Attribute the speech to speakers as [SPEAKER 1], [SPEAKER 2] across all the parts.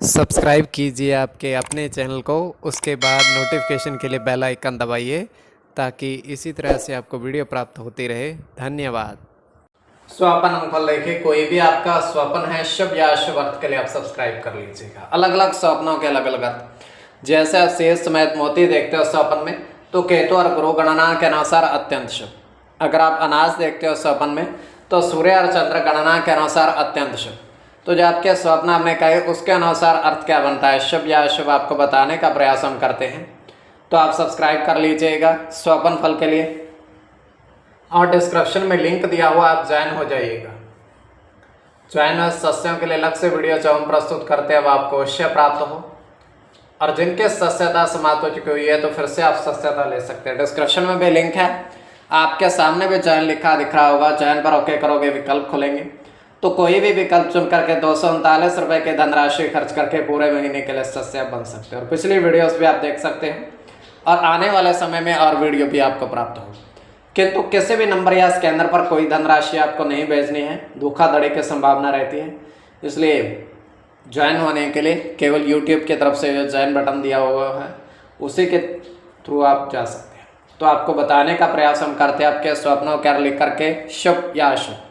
[SPEAKER 1] Subscribe कीजिए आपके अपने चैनल को, उसके बाद नोटिफिकेशन के लिए बेल आइकन दबाइए ताकि इसी तरह से आपको वीडियो प्राप्त होती रहे। धन्यवाद।
[SPEAKER 2] स्वपन अंकफल देखिए, कोई भी आपका स्वप्न है शुभ या अशुभ अर्थ के लिए आप सब्सक्राइब कर लीजिएगा। अलग अलग स्वप्नों के अलग अलग अर्थ। जैसे आप शेष समेत मोती देखते हो स्वप्न में, तो केतु और गुरु गणना के अनुसार अत्यंत शुभ। अगर आप अनाज देखते हो स्वप्न में, तो सूर्य और चंद्र गणना के अनुसार अत्यंत शुभ। तो जो आपके स्वप्न आपने कहे उसके अनुसार अर्थ क्या बनता है, शुभ या अशुभ, आपको बताने का प्रयास हम करते हैं। तो आप सब्सक्राइब कर लीजिएगा स्वपन फल के लिए, और डिस्क्रिप्शन में लिंक दिया हुआ, आप ज्वाइन हो जाइएगा। ज्वाइन सस्यों के लिए अलग से वीडियो जो हम प्रस्तुत करते हैं, अब आपको अवश्य प्राप्त हो। और जिनके सस्यता समाप्त हो चुकी हुई है, तो फिर से आप सस्यता ले सकते हैं। डिस्क्रिप्शन में भी लिंक है, आपके सामने भी ज्वाइन लिखा दिख रहा होगा। ज्वाइन पर ओके करोगे, विकल्प खुलेंगे, तो कोई भी विकल्प चुन करके 239 रुपये की धनराशि खर्च करके पूरे महीने के लिए सस्य बन सकते हैं। और पिछली वीडियोस भी आप देख सकते हैं, और आने वाले समय में और वीडियो भी आपको प्राप्त हो। किंतु किसी भी नंबर या स्कैनर पर कोई धनराशि आपको नहीं भेजनी है, धोखाधड़ी की संभावना रहती है। इसलिए ज्वाइन होने के लिए केवल यूट्यूब की तरफ से जो ज्वाइन बटन दिया हुआ है, उसी के थ्रू आप जा सकते हैं। तो आपको बताने का प्रयास हम करते हैं, आपके स्वप्नों को लिख करके शुभ या अशुभ।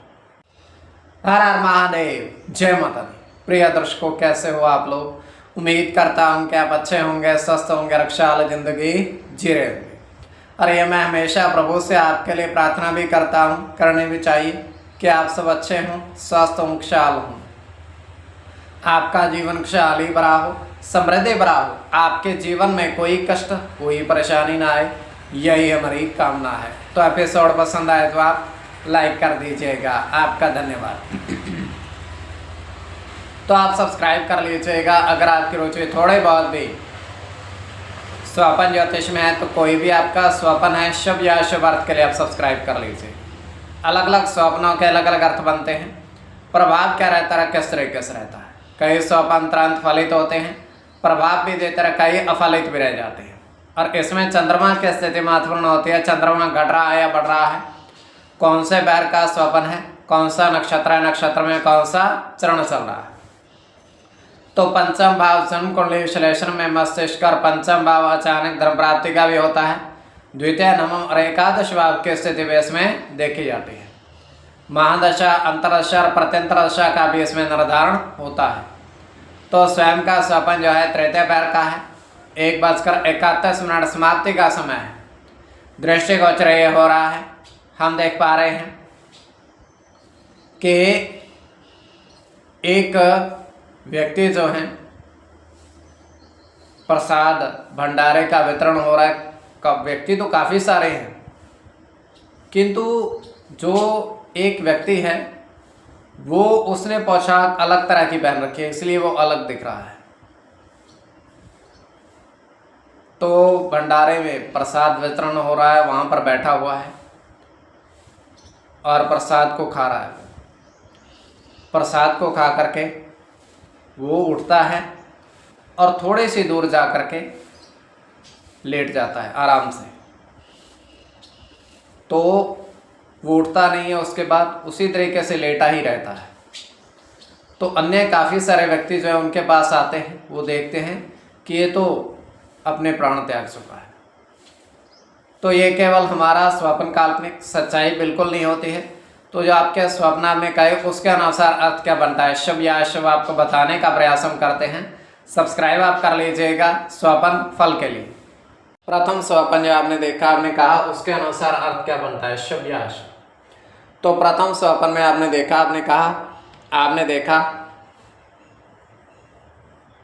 [SPEAKER 2] हर हर महादेव, जय माता दी। प्रिय दर्शकों, कैसे हो आप लोग? उम्मीद करता हूँ कि आप अच्छे होंगे, स्वस्थ होंगे, रक्षा वाली जिंदगी जी रहे होंगे। और ये मैं हमेशा प्रभु से आपके लिए प्रार्थना भी करता हूँ, करनी भी चाहिए, कि आप सब अच्छे हों, स्वस्थ हों, खुशहाल हों, आपका जीवन खुशहाली भरा हो, समृद्धि भरा हो, आपके जीवन में कोई कष्ट, कोई परेशानी ना आए, यही हमारी कामना है। तो एपिसोड पसंद आए तो आप लाइक कर दीजिएगा, आपका धन्यवाद। तो आप सब्सक्राइब कर लीजिएगा। अगर आपकी रुचि थोड़े बहुत भी स्वपन ज्योतिष में है, तो कोई भी आपका स्वपन है शुभ या अशुभ अर्थ के लिए आप सब्सक्राइब कर लीजिए। अलग अलग स्वप्नों के अलग अलग अर्थ बनते हैं। प्रभाव क्या रहता है, किस तरीके से रहता है। कई स्वप्न तुरंत फलित होते हैं, प्रभाव भी देते रहे, कई अफलित भी रह जाते हैं। और इसमें चंद्रमा की स्थिति महत्वपूर्ण होती है। चंद्रमा घट रहा है या बढ़ रहा है, कौन से पैर का स्वपन है, कौन सा नक्षत्र है, नक्षत्र में कौन सा चरण चल रहा है। तो पंचम भाव जन्म कुंडली विश्लेषण में मस्तिष्क और पंचम भाव अचानक धर्म प्राप्ति का भी होता है। द्वितीय, नवम और एकादश भाव की स्थिति भी इसमें देखी जाती है। महादशा, अंतरदशा और प्रत्यंतरदशा का भी इसमें निर्धारण होता है। तो स्वयं का स्वपन जो है तृतीय पैर का है। 1:31 समाप्ति का समय है। दृष्टिगोचर ये हो रहा है, हम देख पा रहे हैं कि एक व्यक्ति जो है प्रसाद भंडारे का वितरण हो रहा है। व्यक्ति तो काफ़ी सारे हैं, किंतु जो एक व्यक्ति है वो उसने पोशाक अलग तरह की पहन रखी है, इसलिए वो अलग दिख रहा है। तो भंडारे में प्रसाद वितरण हो रहा है, वहाँ पर बैठा हुआ है और प्रसाद को खा रहा है। प्रसाद को खा करके वो उठता है और थोड़ी सी दूर जा करके लेट जाता है आराम से। तो वो उठता नहीं है, उसके बाद उसी तरीके से लेटा ही रहता है। तो अन्य काफ़ी सारे व्यक्ति जो है उनके पास आते हैं, वो देखते हैं कि ये तो अपने प्राण त्याग चुका है। तो ये केवल हमारा स्वप्न काल्पनिक, सच्चाई बिल्कुल नहीं होती है। तो जो आपके स्वप्न में कहे उसके अनुसार अर्थ क्या बनता है, शुभ या अशुभ, आपको बताने का प्रयास हम करते हैं। सब्सक्राइब आप कर लीजिएगा स्वपन फल के लिए। प्रथम स्वपन जो आपने देखा, आपने कहा उसके अनुसार अर्थ क्या बनता है, शुभ या अशुभ। तो प्रथम स्वपन में आपने देखा, आपने कहा, आपने देखा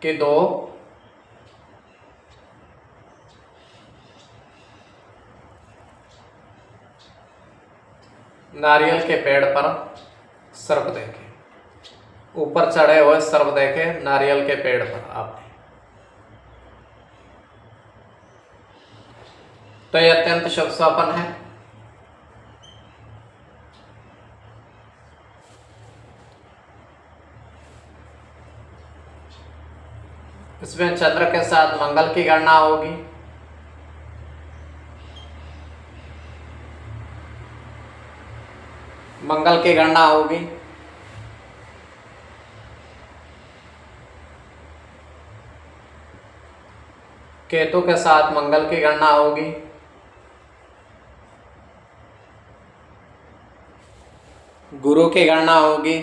[SPEAKER 2] कि दो नारियल के पेड़ पर सर्प देखे, ऊपर चढ़े हुए सर्प देखे नारियल के पेड़ पर आपने। तो यह अत्यंत शुभ स्वप्न है। इसमें चंद्र के साथ मंगल की गणना होगी। मंगल की गणना होगी। केतु के साथ मंगल की गणना होगी। गुरु की गणना होगी।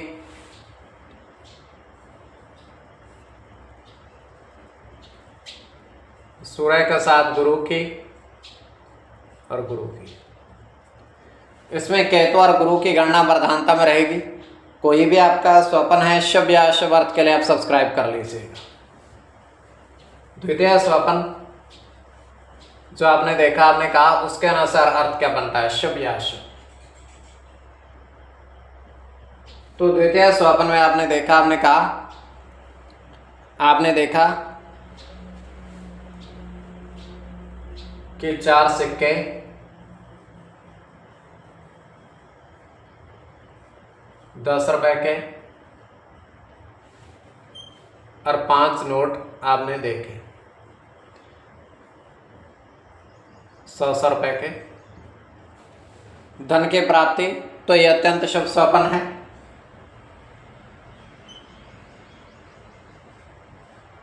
[SPEAKER 2] सूर्य के साथ गुरु की और गुरु की। इसमें केतु और गुरु की गणना प्रधानता में रहेगी। कोई भी आपका स्वप्न है शुभ या अशुभ अर्थ के लिए आप सब्सक्राइब कर लीजिएगा। द्वितीय स्वप्न जो आपने देखा, आपने कहा उसके अनुसार अर्थ क्या बनता है, शुभ या अशुभ। तो द्वितीय स्वप्न में आपने देखा, आपने देखा कि 4 सिक्के, 10 रुपए के और 5 नोट आपने देखे, 100 रुपए के। धन की प्राप्ति, तो यह अत्यंत शुभ स्वप्न है।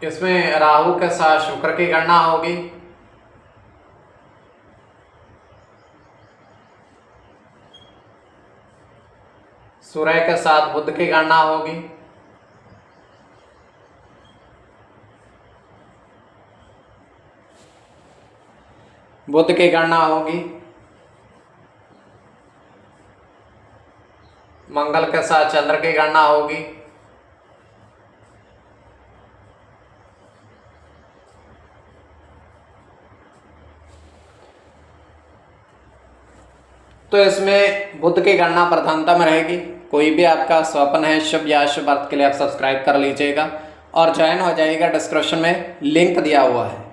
[SPEAKER 2] इसमें राहु के साथ शुक्र की गणना होगी। सूर्य के साथ बुध की गणना होगी। बुध की गणना होगी। मंगल के साथ चंद्र की गणना होगी। तो इसमें बुध की गणना प्रधानता में रहेगी। कोई भी आपका स्वप्न है शुभ या अशुभ अर्थ के लिए आप सब्सक्राइब कर लीजिएगा और ज्वाइन हो जाइएगा। डिस्क्रिप्शन में लिंक दिया हुआ है।